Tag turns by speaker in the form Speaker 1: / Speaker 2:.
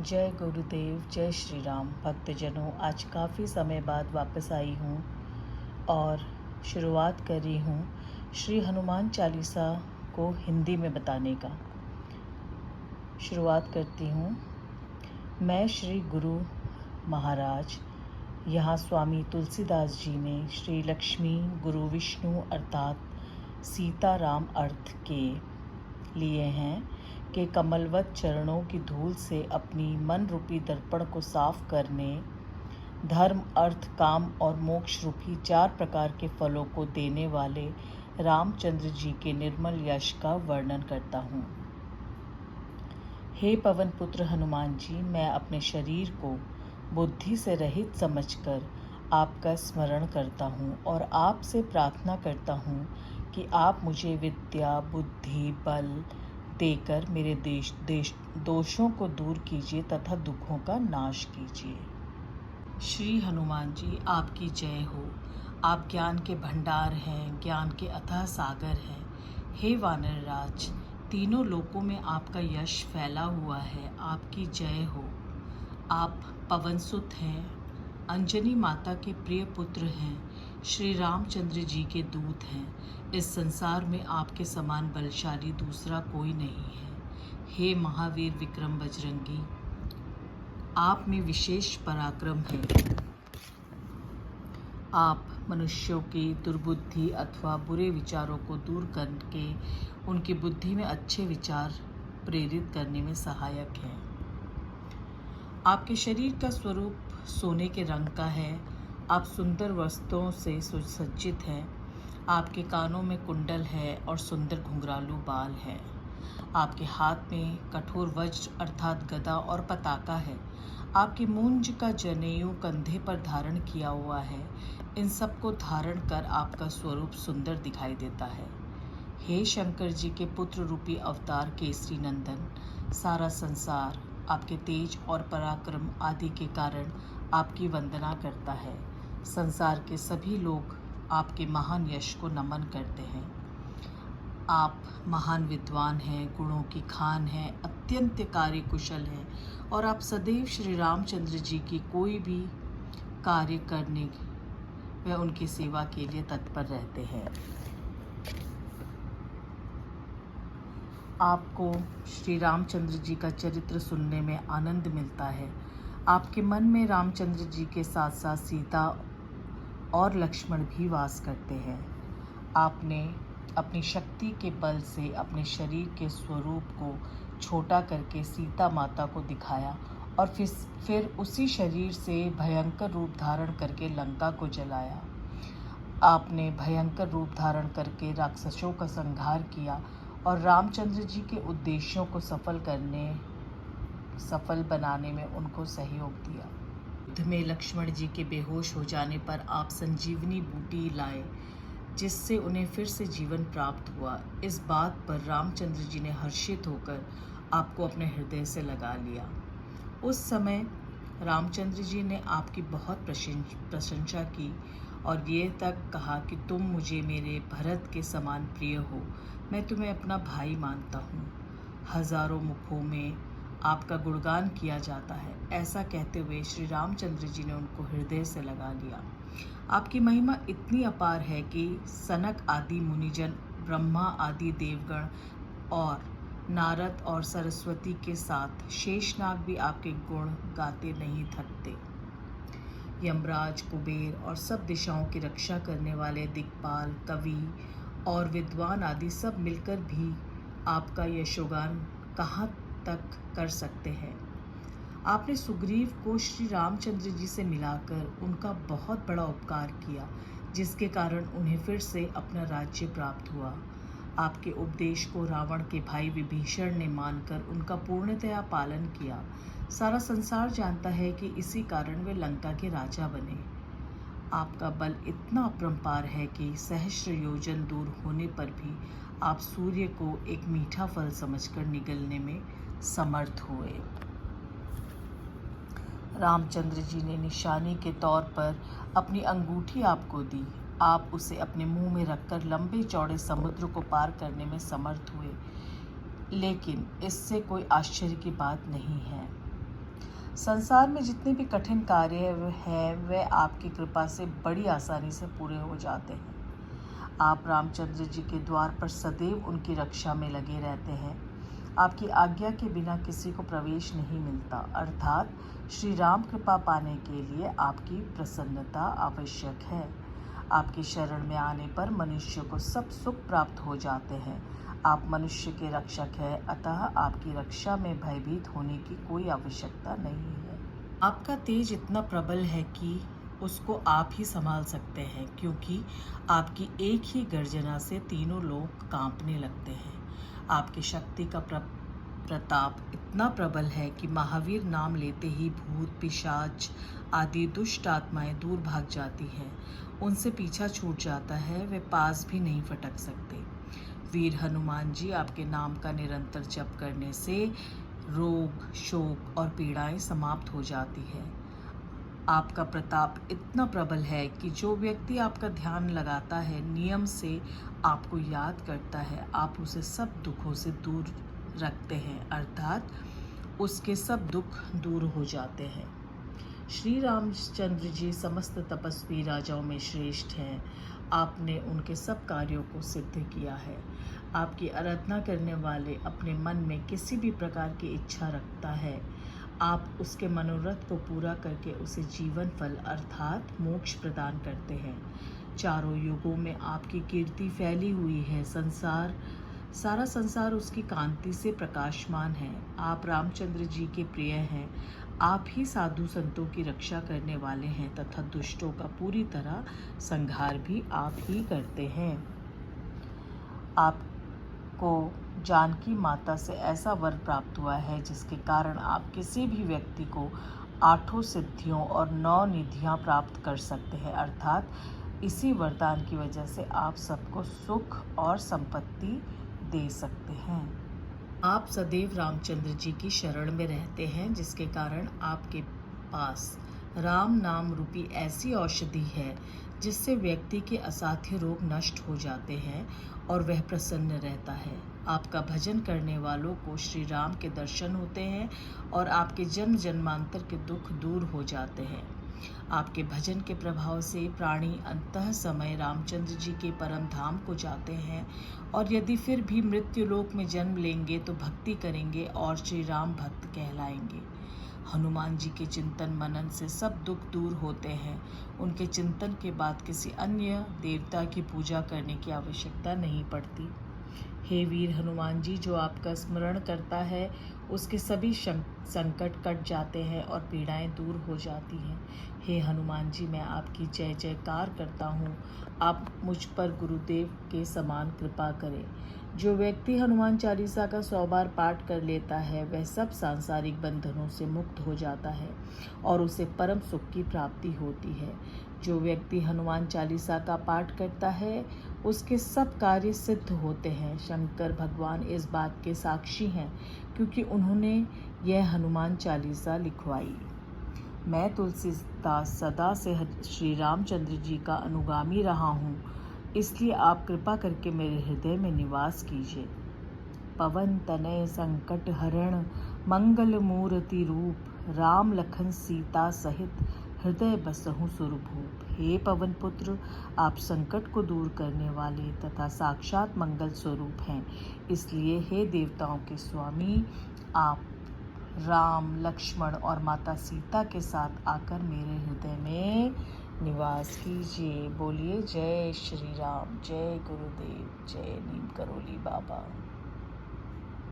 Speaker 1: जय गुरुदेव, जय श्री राम। भक्तजनों, आज काफ़ी समय बाद वापस आई हूँ और शुरुआत कर रही हूँ श्री हनुमान चालीसा को हिंदी में बताने का। शुरुआत करती हूँ। मैं श्री गुरु महाराज, यहाँ स्वामी तुलसीदास जी ने श्री लक्ष्मी गुरु विष्णु अर्थात सीताराम अर्थ के लिए हैं कि कमलवत चरणों की धूल से अपनी मन रूपी दर्पण को साफ करने, धर्म, अर्थ, काम और मोक्ष रूपी 4 प्रकार के फलों को देने वाले रामचंद्र जी के निर्मल यश का वर्णन करता हूँ। हे पवन पुत्र हनुमान जी, मैं अपने शरीर को बुद्धि से रहित समझकर आपका स्मरण करता हूँ और आपसे प्रार्थना करता हूँ कि आप मुझे विद्या, बुद्धि, बल देकर मेरे दोषों को दूर कीजिए तथा दुखों का नाश कीजिए। श्री हनुमान जी, आपकी जय हो। आप ज्ञान के भंडार हैं, ज्ञान के अथाह सागर हैं। हे वानर राज, तीनों लोकों में आपका यश फैला हुआ है। आपकी जय हो। आप पवनसुत हैं, अंजनी माता के प्रिय पुत्र हैं, श्री रामचंद्र जी के दूत हैं। इस संसार में आपके समान बलशाली दूसरा कोई नहीं है। हे महावीर विक्रम बजरंगी, आप में विशेष पराक्रम है। आप मनुष्यों की दुर्बुद्धि अथवा बुरे विचारों को दूर करके उनकी बुद्धि में अच्छे विचार प्रेरित करने में सहायक हैं। आपके शरीर का स्वरूप सोने के रंग का है। आप सुंदर वस्त्रों से सुसज्जित हैं। आपके कानों में कुंडल है और सुंदर घुंघरालू बाल है। आपके हाथ में कठोर वज्र अर्थात गदा और पताका है। आपकी मूंज का जनेऊ कंधे पर धारण किया हुआ है। इन सब को धारण कर आपका स्वरूप सुंदर दिखाई देता है। हे शंकर जी के पुत्र रूपी अवतार केसरी नंदन, सारा संसार आपके तेज और पराक्रम आदि के कारण आपकी वंदना करता है। संसार के सभी लोग आपके महान यश को नमन करते हैं। आप महान विद्वान हैं, गुणों की खान हैं, अत्यंत कार्यकुशल हैं और आप सदैव श्री रामचंद्र जी की कोई भी कार्य करने व उनकी सेवा के लिए तत्पर रहते हैं। आपको श्री रामचंद्र जी का चरित्र सुनने में आनंद मिलता है। आपके मन में रामचंद्र जी के साथ साथ सीता और लक्ष्मण भी वास करते हैं। आपने अपनी शक्ति के बल से अपने शरीर के स्वरूप को छोटा करके सीता माता को दिखाया और फिर उसी शरीर से भयंकर रूप धारण करके लंका को जलाया। आपने भयंकर रूप धारण करके राक्षसों का संहार किया और रामचंद्र जी के उद्देश्यों को सफल बनाने में उनको सहयोग दिया। युद्ध में लक्ष्मण जी के बेहोश हो जाने पर आप संजीवनी बूटी लाए, जिससे उन्हें फिर से जीवन प्राप्त हुआ। इस बात पर रामचंद्र जी ने हर्षित होकर आपको अपने हृदय से लगा लिया। उस समय रामचंद्र जी ने आपकी बहुत प्रशंसा की और ये तक कहा कि तुम मुझे मेरे भरत के समान प्रिय हो, मैं तुम्हें अपना भाई मानता हूँ। हजारों मुखों में आपका गुणगान किया जाता है। ऐसा कहते हुए श्री रामचंद्र जी ने उनको हृदय से लगा लिया। आपकी महिमा इतनी अपार है कि सनक आदि मुनिजन, ब्रह्मा आदि देवगण और नारद और सरस्वती के साथ शेषनाग भी आपके गुण गाते नहीं थकते। यमराज, कुबेर और सब दिशाओं की रक्षा करने वाले दिक्पाल, कवि और विद्वान आदि सब मिलकर भी आपका यशोगान कहाँ तक कर सकते हैं। आपने सुग्रीव को श्री रामचंद्र जी से मिलाकर उनका बहुत बड़ा उपकार किया, जिसके कारण उन्हें फिर से अपना राज्य प्राप्त हुआ। आपके उपदेश को रावण के भाई विभीषण ने मानकर उनका पूर्णतया पालन किया। सारा संसार जानता है कि इसी कारण वे लंका के राजा बने। आपका बल इतना अपरंपार है कि सहस्र योजन दूर होने पर भी आप सूर्य को एक मीठा फल समझकर निगलने में समर्थ हुए। रामचंद्र जी ने निशानी के तौर पर अपनी अंगूठी आपको दी। आप उसे अपने मुंह में रखकर लंबे चौड़े समुद्र को पार करने में समर्थ हुए, लेकिन इससे कोई आश्चर्य की बात नहीं है। संसार में जितने भी कठिन कार्य हैं वह आपकी कृपा से बड़ी आसानी से पूरे हो जाते हैं। आप रामचंद्र जी के द्वार पर सदैव उनकी रक्षा में लगे रहते हैं। आपकी आज्ञा के बिना किसी को प्रवेश नहीं मिलता, अर्थात श्री राम कृपा पाने के लिए आपकी प्रसन्नता आवश्यक है। आपकी शरण में आने पर मनुष्य को सब सुख प्राप्त हो जाते हैं। आप मनुष्य के रक्षक हैं, अतः आपकी रक्षा में भयभीत होने की कोई आवश्यकता नहीं है। आपका तेज इतना प्रबल है कि उसको आप ही संभाल सकते हैं, क्योंकि आपकी एक ही गर्जना से तीनों लोग कांपने लगते हैं। आपकी शक्ति का प्रताप इतना प्रबल है कि महावीर नाम लेते ही भूत पिशाच आदि दुष्ट आत्माएं दूर भाग जाती हैं, उनसे पीछा छूट जाता है, वे पास भी नहीं फटक सकते। वीर हनुमान जी, आपके नाम का निरंतर जप करने से रोग शोक और पीड़ाएं समाप्त हो जाती है। आपका प्रताप इतना प्रबल है कि जो व्यक्ति आपका ध्यान लगाता है, नियम से आपको याद करता है, आप उसे सब दुखों से दूर रखते हैं, अर्थात उसके सब दुख दूर हो जाते हैं। श्री रामचंद्र जी समस्त तपस्वी राजाओं में श्रेष्ठ हैं। आपने उनके सब कार्यों को सिद्ध किया है। आपकी आराधना करने वाले अपने मन में किसी भी प्रकार की इच्छा रखता है, आप उसके मनोरथ को पूरा करके उसे जीवन फल अर्थात मोक्ष प्रदान करते हैं। चारों युगों में आपकी कीर्ति फैली हुई है। सारा संसार उसकी कांति से प्रकाशमान है। आप रामचंद्र जी के प्रिय हैं। आप ही साधु संतों की रक्षा करने वाले हैं तथा दुष्टों का पूरी तरह संहार भी आप ही करते हैं। आपको जानकी माता से ऐसा वर प्राप्त हुआ है जिसके कारण आप किसी भी व्यक्ति को 8 सिद्धियों और 9 निधियां प्राप्त कर सकते हैं, अर्थात इसी वरदान की वजह से आप सबको सुख और संपत्ति दे सकते हैं। आप सदैव रामचंद्र जी की शरण में रहते हैं, जिसके कारण आपके पास राम नाम रूपी ऐसी औषधि है जिससे व्यक्ति के असाध्य रोग नष्ट हो जाते हैं और वह प्रसन्न रहता है। आपका भजन करने वालों को श्री राम के दर्शन होते हैं और आपके जन्म जन्मांतर के दुख दूर हो जाते हैं। आपके भजन के प्रभाव से प्राणी अंतः समय रामचंद्र जी के परम धाम को जाते हैं, और यदि फिर भी मृत्यु लोक में जन्म लेंगे तो भक्ति करेंगे और श्री राम भक्त कहलाएंगे। हनुमान जी के चिंतन मनन से सब दुख दूर होते हैं। उनके चिंतन के बाद किसी अन्य देवता की पूजा करने की आवश्यकता नहीं पड़ती। हे वीर हनुमान जी, जो आपका स्मरण करता है उसके सभी संकट कट जाते हैं और पीड़ाएं दूर हो जाती हैं। हे हनुमान जी, मैं आपकी जय जयकार करता हूँ। आप मुझ पर गुरुदेव के समान कृपा करें। जो व्यक्ति हनुमान चालीसा का 100 बार पाठ कर लेता है वह सब सांसारिक बंधनों से मुक्त हो जाता है और उसे परम सुख की प्राप्ति होती है। जो व्यक्ति हनुमान चालीसा का पाठ करता है उसके सब कार्य सिद्ध होते हैं। शंकर भगवान इस बात के साक्षी हैं, क्योंकि उन्होंने यह हनुमान चालीसा लिखवाई। मैं तुलसीदास सदा से श्री रामचंद्र जी का अनुगामी रहा हूँ, इसलिए आप कृपा करके मेरे हृदय में निवास कीजिए। पवन तनय संकट हरण मंगल मूर्ति रूप, राम लखन सीता सहित हृदय बसहु सुरभूप। हे पवन पुत्र, आप संकट को दूर करने वाले तथा साक्षात मंगल स्वरूप हैं, इसलिए हे देवताओं के स्वामी, आप राम लक्ष्मण और माता सीता के साथ आकर मेरे हृदय में निवास कीजिए। बोलिए जय श्री राम, जय गुरुदेव, जय नीम करोली बाबा।